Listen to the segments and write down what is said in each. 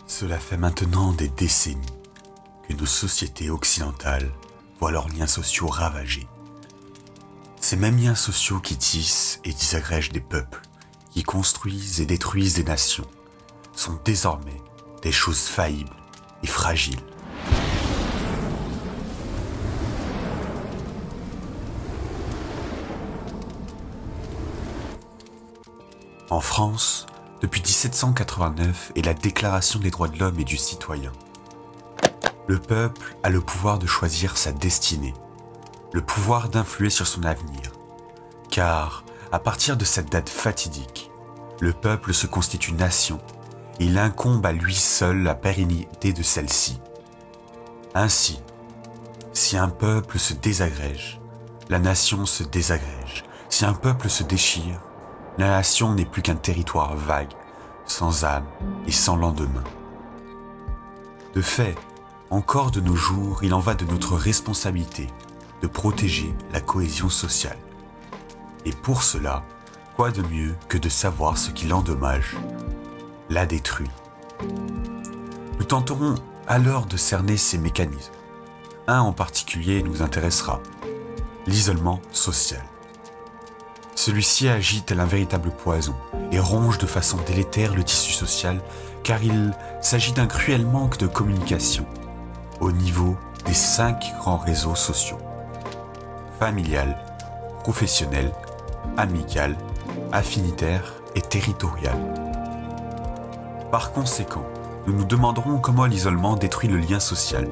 Cela fait maintenant des décennies que nos sociétés occidentales voient leurs liens sociaux ravagés. Ces mêmes liens sociaux qui tissent et désagrègent des peuples, qui construisent et détruisent des nations, sont désormais des choses faillibles et fragiles. En France, depuis 1789 et la Déclaration des droits de l'homme et du citoyen, le peuple a le pouvoir de choisir sa destinée, le pouvoir d'influer sur son avenir, car à partir de cette date fatidique, le peuple se constitue nation et il incombe à lui seul la pérennité de celle-ci. Ainsi, si un peuple se désagrège, la nation se désagrège. Si un peuple se déchire, la nation n'est plus qu'un territoire vague, sans âme et sans lendemain. De fait, encore de nos jours, il en va de notre responsabilité de protéger la cohésion sociale. Et pour cela, quoi de mieux que de savoir ce qui l'endommage, la détruit. Nous tenterons alors de cerner ces mécanismes. Un en particulier nous intéressera, l'isolement social. Celui-ci agit tel un véritable poison et ronge de façon délétère le tissu social car il s'agit d'un cruel manque de communication au niveau des 5 grands réseaux sociaux. Familial, professionnel, amical, affinitaire et territorial. Par conséquent, nous nous demanderons comment l'isolement détruit le lien social.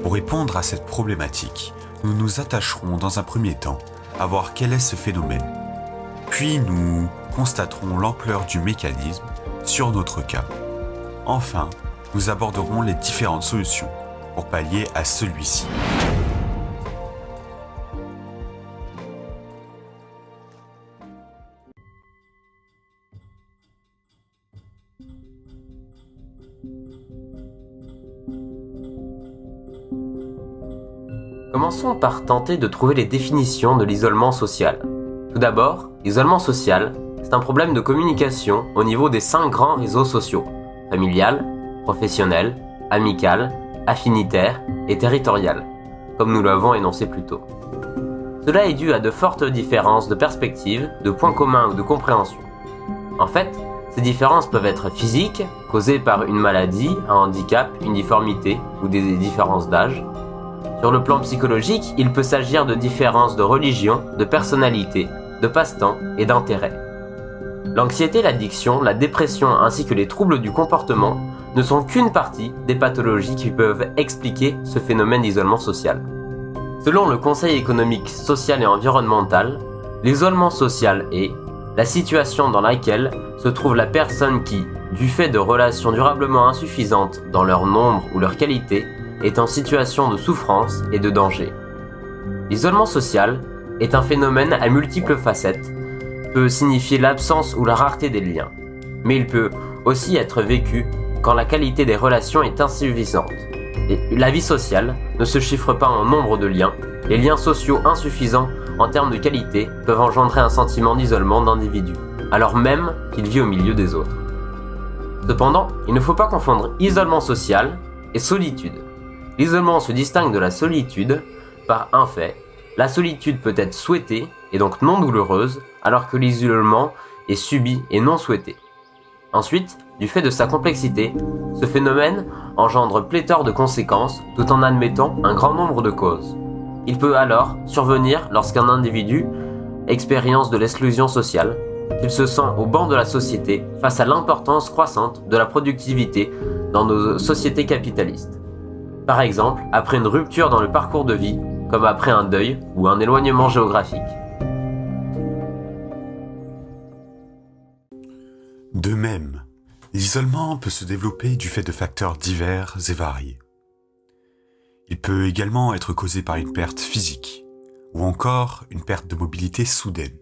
Pour répondre à cette problématique, nous nous attacherons dans un premier temps à voir quel est ce phénomène. Puis nous constaterons l'ampleur du mécanisme sur notre cas. Enfin, nous aborderons les différentes solutions pour pallier à celui-ci. Commençons par tenter de trouver les définitions de l'isolement social. Tout d'abord, l'isolement social, c'est un problème de communication au niveau des 5 grands réseaux sociaux, familial, professionnel, amical, affinitaire et territorial, comme nous l'avons énoncé plus tôt. Cela est dû à de fortes différences de perspective, de points communs ou de compréhension. En fait, ces différences peuvent être physiques, causées par une maladie, un handicap, une difformité ou des différences d'âge. Sur le plan psychologique, il peut s'agir de différences de religion, de personnalité, de passe-temps et d'intérêt. L'anxiété, l'addiction, la dépression ainsi que les troubles du comportement ne sont qu'une partie des pathologies qui peuvent expliquer ce phénomène d'isolement social. Selon le Conseil économique, social et environnemental, l'isolement social est la situation dans laquelle se trouve la personne qui, du fait de relations durablement insuffisantes dans leur nombre ou leur qualité, est en situation de souffrance et de danger. L'isolement social est un phénomène à multiples facettes, peut signifier l'absence ou la rareté des liens, mais il peut aussi être vécu quand la qualité des relations est insuffisante. Et la vie sociale ne se chiffre pas en nombre de liens, les liens sociaux insuffisants en termes de qualité peuvent engendrer un sentiment d'isolement d'individu, alors même qu'il vit au milieu des autres. Cependant, il ne faut pas confondre isolement social et solitude. L'isolement se distingue de la solitude par un fait. La solitude peut être souhaitée et donc non douloureuse, alors que l'isolement est subi et non souhaité. Ensuite, du fait de sa complexité, ce phénomène engendre pléthore de conséquences tout en admettant un grand nombre de causes. Il peut alors survenir lorsqu'un individu expérience de l'exclusion sociale, qu'il se sent au banc de la société face à l'importance croissante de la productivité dans nos sociétés capitalistes. Par exemple, après une rupture dans le parcours de vie, comme après un deuil ou un éloignement géographique. De même, l'isolement peut se développer du fait de facteurs divers et variés. Il peut également être causé par une perte physique ou encore une perte de mobilité soudaine.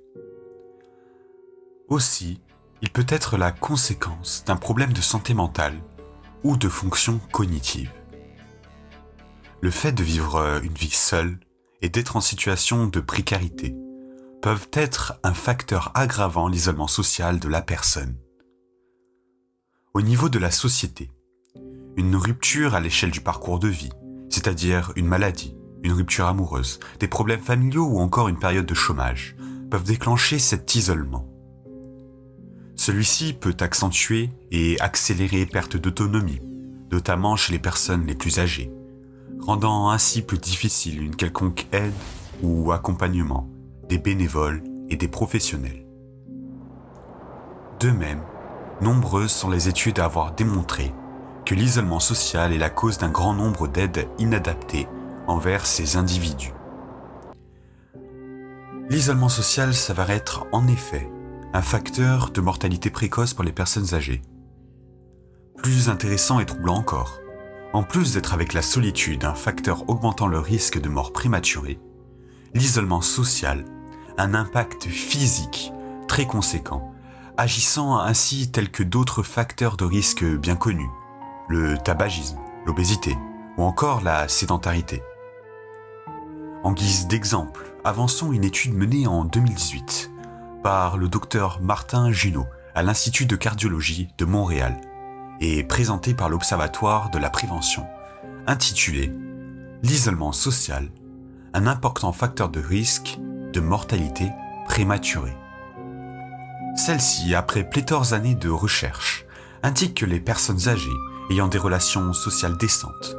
Aussi, il peut être la conséquence d'un problème de santé mentale ou de fonction cognitive. Le fait de vivre une vie seule et d'être en situation de précarité peuvent être un facteur aggravant l'isolement social de la personne. Au niveau de la société, une rupture à l'échelle du parcours de vie, c'est-à-dire une maladie, une rupture amoureuse, des problèmes familiaux ou encore une période de chômage, peuvent déclencher cet isolement. Celui-ci peut accentuer et accélérer perte d'autonomie, notamment chez les personnes les plus âgées, rendant ainsi plus difficile une quelconque aide ou accompagnement des bénévoles et des professionnels. De même, nombreuses sont les études à avoir démontré que l'isolement social est la cause d'un grand nombre d'aides inadaptées envers ces individus. L'isolement social s'avère être en effet un facteur de mortalité précoce pour les personnes âgées. Plus intéressant et troublant encore, en plus d'être avec la solitude un facteur augmentant le risque de mort prématurée, l'isolement social a un impact physique très conséquent, agissant ainsi tel que d'autres facteurs de risque bien connus, le tabagisme, l'obésité ou encore la sédentarité. En guise d'exemple, avançons une étude menée en 2018 par le docteur Martin Junot à l'Institut de cardiologie de Montréal et présentée par l'Observatoire de la prévention, intitulée « L'isolement social, un important facteur de risque de mortalité prématurée ». Celle-ci, après pléthore d'années de recherche, indique que les personnes âgées ayant des relations sociales décentes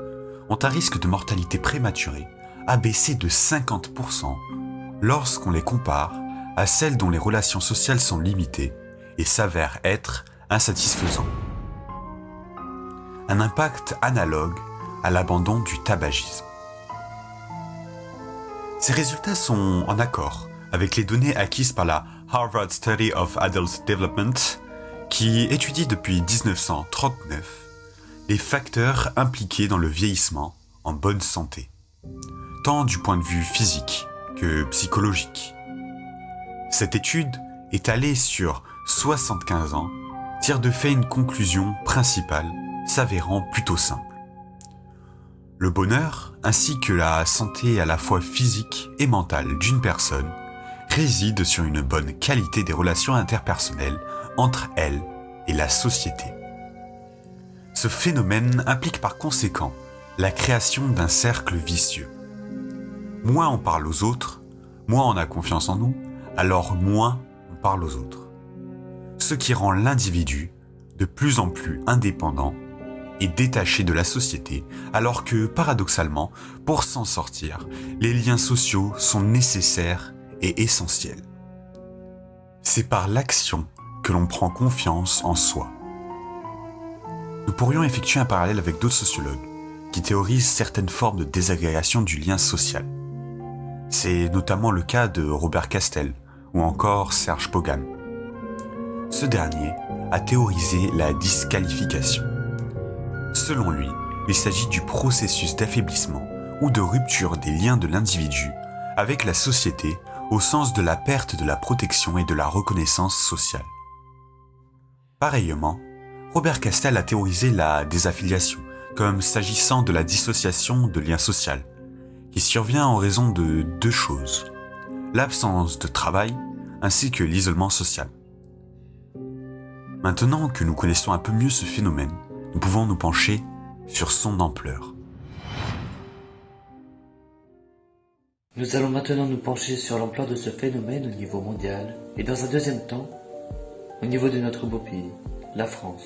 ont un risque de mortalité prématurée abaissé de 50% lorsqu'on les compare à celles dont les relations sociales sont limitées et s'avèrent être insatisfaisantes. Un impact analogue à l'abandon du tabagisme. Ces résultats sont en accord avec les données acquises par la Harvard Study of Adult Development qui étudie depuis 1939 les facteurs impliqués dans le vieillissement en bonne santé, tant du point de vue physique que psychologique. Cette étude, étalée sur 75 ans, tire de fait une conclusion principale s'avérant plutôt simple. Le bonheur, ainsi que la santé à la fois physique et mentale d'une personne, réside sur une bonne qualité des relations interpersonnelles entre elle et la société. Ce phénomène implique par conséquent la création d'un cercle vicieux. Moins on parle aux autres, moins on a confiance en nous, alors moins on parle aux autres. Ce qui rend l'individu de plus en plus indépendant et détaché de la société, alors que, paradoxalement, pour s'en sortir, les liens sociaux sont nécessaires et essentiels. C'est par l'action que l'on prend confiance en soi. Nous pourrions effectuer un parallèle avec d'autres sociologues qui théorisent certaines formes de désagrégation du lien social. C'est notamment le cas de Robert Castel ou encore Serge Pogam. Ce dernier a théorisé la disqualification. Selon lui, il s'agit du processus d'affaiblissement ou de rupture des liens de l'individu avec la société au sens de la perte de la protection et de la reconnaissance sociale. Pareillement, Robert Castel a théorisé la désaffiliation comme s'agissant de la dissociation de lien social, qui survient en raison de deux choses, l'absence de travail ainsi que l'isolement social. Maintenant que nous connaissons un peu mieux ce phénomène, nous pouvons nous pencher sur son ampleur. Nous allons maintenant nous pencher sur l'ampleur de ce phénomène au niveau mondial et dans un deuxième temps, au niveau de notre beau pays, la France.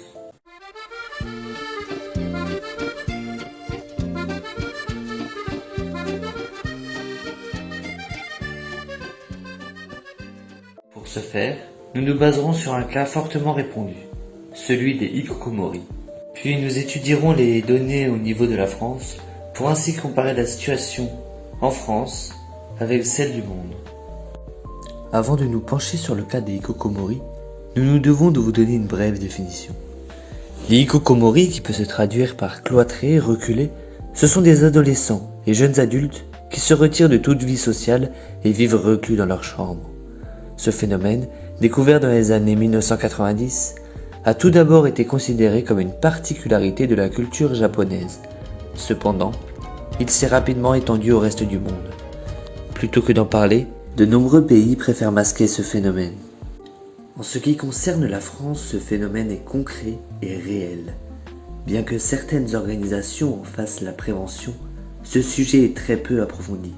Pour ce faire, nous nous baserons sur un cas fortement répandu, celui des hikikomori. Puis nous étudierons les données au niveau de la France pour ainsi comparer la situation en France avec celle du monde. Avant de nous pencher sur le cas des hikikomori, nous nous devons de vous donner une brève définition. Les hikikomori, qui peut se traduire par cloîtrés, reculés, ce sont des adolescents et jeunes adultes qui se retirent de toute vie sociale et vivent reclus dans leur chambre. Ce phénomène, découvert dans les années 1990, a tout d'abord été considéré comme une particularité de la culture japonaise. Cependant, il s'est rapidement étendu au reste du monde. Plutôt que d'en parler, de nombreux pays préfèrent masquer ce phénomène. En ce qui concerne la France, ce phénomène est concret et réel. Bien que certaines organisations en fassent la prévention, ce sujet est très peu approfondi.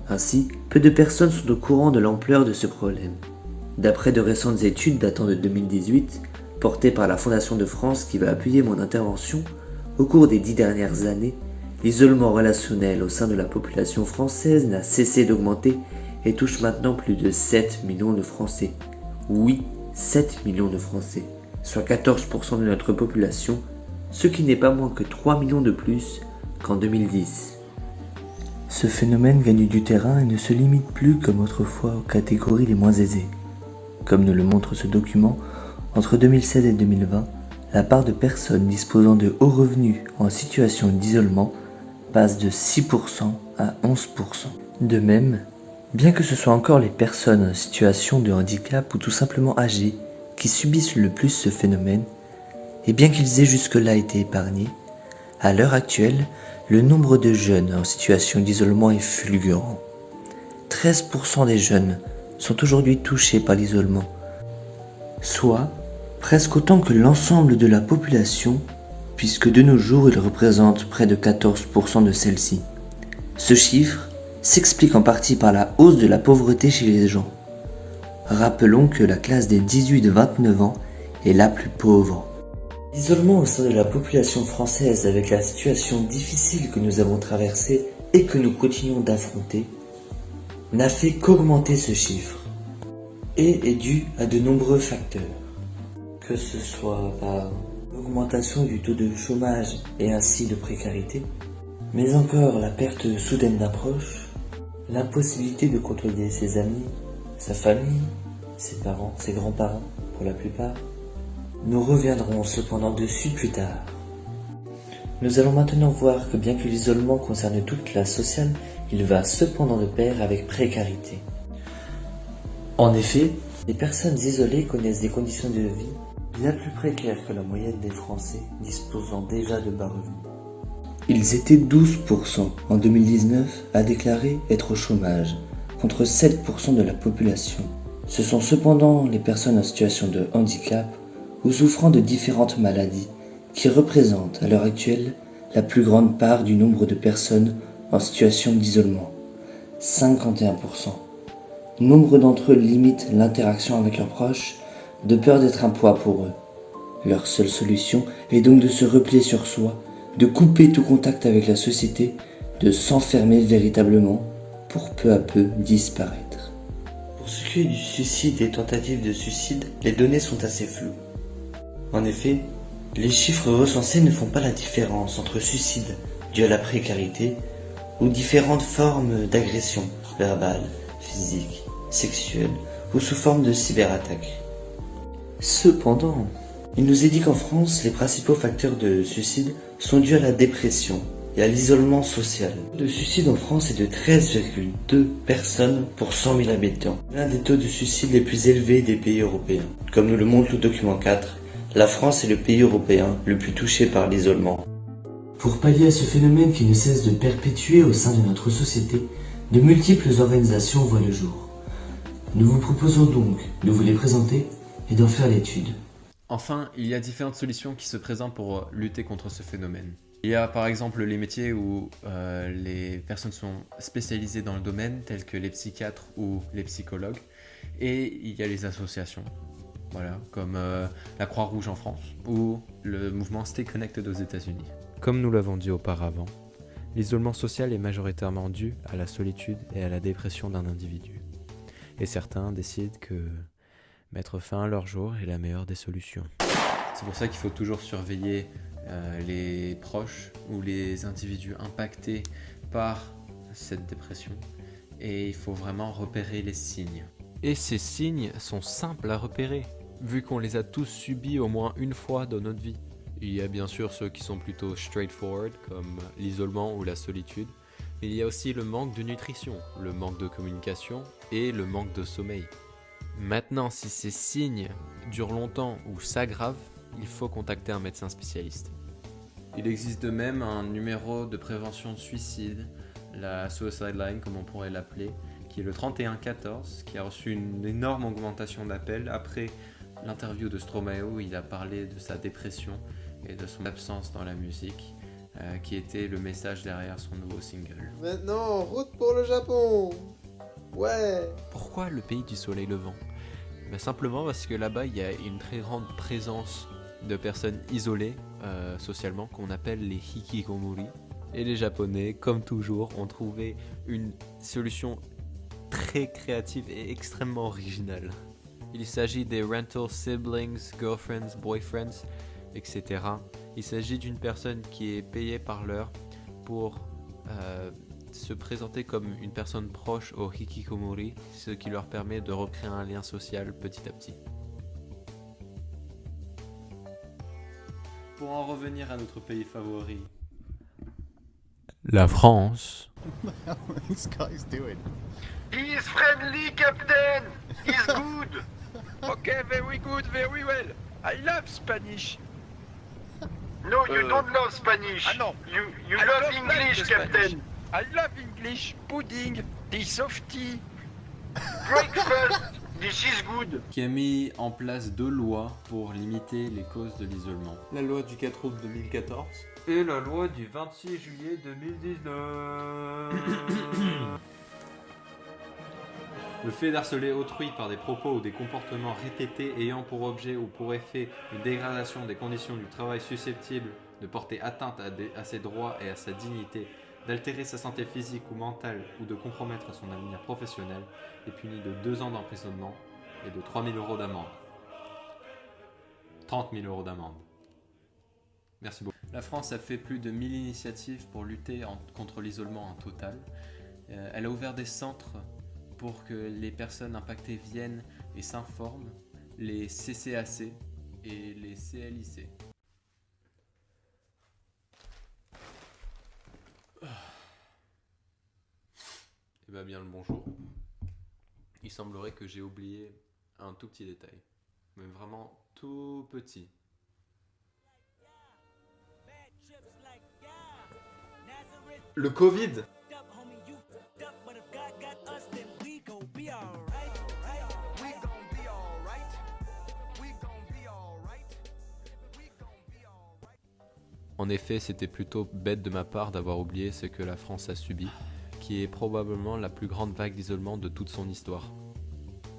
Ainsi, peu de personnes sont au courant de l'ampleur de ce problème. D'après de récentes études datant de 2018, portées par la Fondation de France qui va appuyer mon intervention, au cours des 10 dernières années, l'isolement relationnel au sein de la population française n'a cessé d'augmenter et touche maintenant plus de 7 millions de Français. Oui, 7 millions de Français, soit 14% de notre population, ce qui n'est pas moins que 3 millions de plus qu'en 2010. Ce phénomène gagne du terrain et ne se limite plus comme autrefois aux catégories les moins aisées. Comme nous le montre ce document, entre 2016 et 2020, la part de personnes disposant de hauts revenus en situation d'isolement passe de 6% à 11%. De même, bien que ce soit encore les personnes en situation de handicap ou tout simplement âgées qui subissent le plus ce phénomène, et bien qu'ils aient jusque-là été épargnés, à l'heure actuelle, le nombre de jeunes en situation d'isolement est fulgurant. 13% des jeunes sont aujourd'hui touchés par l'isolement, soit presque autant que l'ensemble de la population, puisque de nos jours il représente près de 14% de celle-ci. Ce chiffre s'explique en partie par la hausse de la pauvreté chez les gens. Rappelons que la classe des 18-29 ans est la plus pauvre. L'isolement au sein de la population française avec la situation difficile que nous avons traversée et que nous continuons d'affronter n'a fait qu'augmenter ce chiffre et est dû à de nombreux facteurs. Que ce soit par l'augmentation du taux de chômage et ainsi de précarité, mais encore la perte soudaine d'un proche, l'impossibilité de côtoyer ses amis, sa famille, ses parents, ses grands-parents pour la plupart. Nous reviendrons cependant dessus plus tard. Nous allons maintenant voir que bien que l'isolement concerne toute classe sociale, il va cependant de pair avec précarité. En effet, les personnes isolées connaissent des conditions de vie bien plus précaires que la moyenne des Français disposant déjà de bas revenus. Ils étaient 12% en 2019 à déclarer être au chômage, contre 7% de la population. Ce sont cependant les personnes en situation de handicap ou souffrant de différentes maladies qui représentent à l'heure actuelle la plus grande part du nombre de personnes en situation d'isolement, 51%. Nombre d'entre eux limitent l'interaction avec leurs proches de peur d'être un poids pour eux. Leur seule solution est donc de se replier sur soi, de couper tout contact avec la société, de s'enfermer véritablement pour peu à peu disparaître. Pour ce qui est du suicide et tentatives de suicide, les données sont assez floues. En effet, les chiffres recensés ne font pas la différence entre suicide dû à la précarité ou différentes formes d'agression verbale, physique, sexuelle ou sous forme de cyberattaque. Cependant, il nous est dit qu'en France, les principaux facteurs de suicide sont dus à la dépression et à l'isolement social. Le suicide en France est de 13,2 personnes pour 100 000 habitants, l'un des taux de suicide les plus élevés des pays européens. Comme nous le montre le document 4, la France est le pays européen le plus touché par l'isolement. Pour pallier à ce phénomène qui ne cesse de perpétuer au sein de notre société, de multiples organisations voient le jour. Nous vous proposons donc de vous les présenter et d'en faire l'étude. Enfin, il y a différentes solutions qui se présentent pour lutter contre ce phénomène. Il y a par exemple les métiers où les personnes sont spécialisées dans le domaine, tels que les psychiatres ou les psychologues, et il y a les associations, voilà, comme la Croix-Rouge en France ou le mouvement Stay Connected aux États-Unis. Comme nous l'avons dit auparavant, l'isolement social est majoritairement dû à la solitude et à la dépression d'un individu. Et certains décident que mettre fin à leur jour est la meilleure des solutions. C'est pour ça qu'il faut toujours surveiller les proches ou les individus impactés par cette dépression. Et il faut vraiment repérer les signes. Et ces signes sont simples à repérer, vu qu'on les a tous subis au moins une fois dans notre vie. Il y a bien sûr ceux qui sont plutôt straightforward, comme l'isolement ou la solitude. Mais il y a aussi le manque de nutrition, le manque de communication et le manque de sommeil. Maintenant, si ces signes durent longtemps ou s'aggravent, il faut contacter un médecin spécialiste. Il existe de même un numéro de prévention de suicide, la Suicide Line comme on pourrait l'appeler, qui est le 3114, qui a reçu une énorme augmentation d'appels. Après l'interview de Stromae, il a parlé de sa dépression et de son absence dans la musique, qui était le message derrière son nouveau single. Maintenant, route pour le Japon. Ouais. Pourquoi le pays du soleil levant ? Simplement parce que là-bas, il y a une très grande présence de personnes isolées socialement, qu'on appelle les hikikomori. Et les Japonais, comme toujours, ont trouvé une solution très créative et extrêmement originale. Il s'agit des rental siblings, girlfriends, boyfriends, etc. Il s'agit d'une personne qui est payée par l'heure pour se présenter comme une personne proche au hikikomori, ce qui leur permet de recréer un lien social petit à petit. Pour en revenir à notre pays favori, la France. This guy's doing. He is friendly, Captain! He's good! Okay, very good, very well. I love Spanish. No, you don't love Spanish. No. You I love don't like English, the Spanish. Captain. I love English, pudding, the softy. Breakfast, this is good. Qui a mis en place 2 lois pour limiter les causes de l'isolement. La loi du 4 août 2014 Et la loi du 26 juillet 2019. Le fait d'harceler autrui par des propos ou des comportements répétés ayant pour objet ou pour effet une dégradation des conditions du travail susceptible de porter atteinte à ses droits et à sa dignité, d'altérer sa santé physique ou mentale ou de compromettre son avenir professionnel est puni de 2 ans d'emprisonnement et de 3 000 € d'amende. 30 000 € d'amende. Merci beaucoup. La France a fait plus de 1000 initiatives pour lutter contre l'isolement en total. Elle a ouvert des centres pour que les personnes impactées viennent et s'informent, les CCAC et les CLIC. Et bien le bonjour. Il semblerait que j'ai oublié un tout petit détail, mais vraiment tout petit. Le Covid. En effet, c'était plutôt bête de ma part d'avoir oublié ce que la France a subi, qui est probablement la plus grande vague d'isolement de toute son histoire.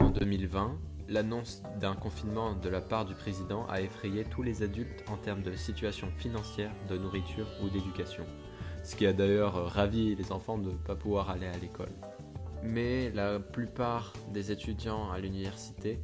En 2020, l'annonce d'un confinement de la part du président a effrayé tous les adultes en termes de situation financière, de nourriture ou d'éducation. Ce qui a d'ailleurs ravi les enfants de ne pas pouvoir aller à l'école. Mais la plupart des étudiants à l'université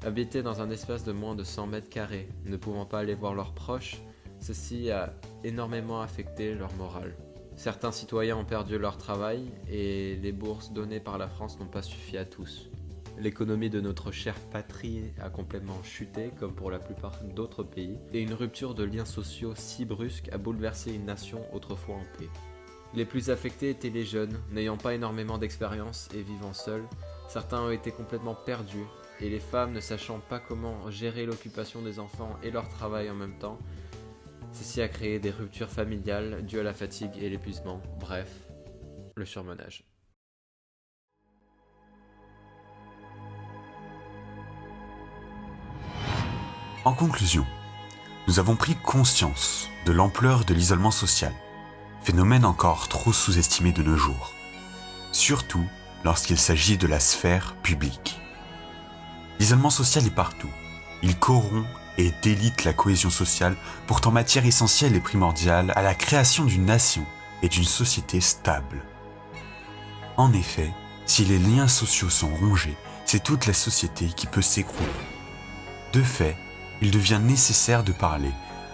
habitaient dans un espace de moins de 100 mètres carrés, ne pouvant pas aller voir leurs proches. Ceci a énormément affecté leur morale. Certains citoyens ont perdu leur travail et les bourses données par la France n'ont pas suffi à tous. L'économie de notre chère patrie a complètement chuté, comme pour la plupart d'autres pays, et une rupture de liens sociaux si brusque a bouleversé une nation autrefois en paix. Les plus affectés étaient les jeunes, n'ayant pas énormément d'expérience et vivant seuls. Certains ont été complètement perdus, et les femmes ne sachant pas comment gérer l'occupation des enfants et leur travail en même temps. Ceci a créé des ruptures familiales dues à la fatigue et l'épuisement, bref, le surmenage. En conclusion, nous avons pris conscience de l'ampleur de l'isolement social, phénomène encore trop sous-estimé de nos jours, surtout lorsqu'il s'agit de la sphère publique. L'isolement social est partout, il corrompt et délite la cohésion sociale, pourtant matière essentielle et primordiale à la création d'une nation et d'une société stable. En effet, si les liens sociaux sont rongés, c'est toute la société qui peut s'écrouler. De fait, il devient nécessaire de parler,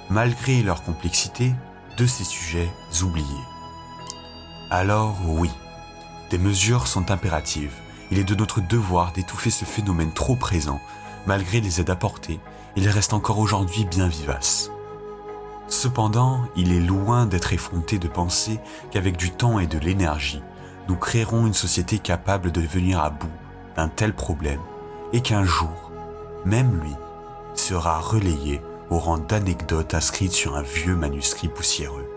malgré leur complexité, de ces sujets oubliés. Alors oui, des mesures sont impératives. Il est de notre devoir d'étouffer ce phénomène trop présent. Malgré les aides apportées, il reste encore aujourd'hui bien vivace. Cependant, il est loin d'être effronté de penser qu'avec du temps et de l'énergie, nous créerons une société capable de venir à bout d'un tel problème et qu'un jour, même lui, sera relayé au rang d'anecdote inscrite sur un vieux manuscrit poussiéreux.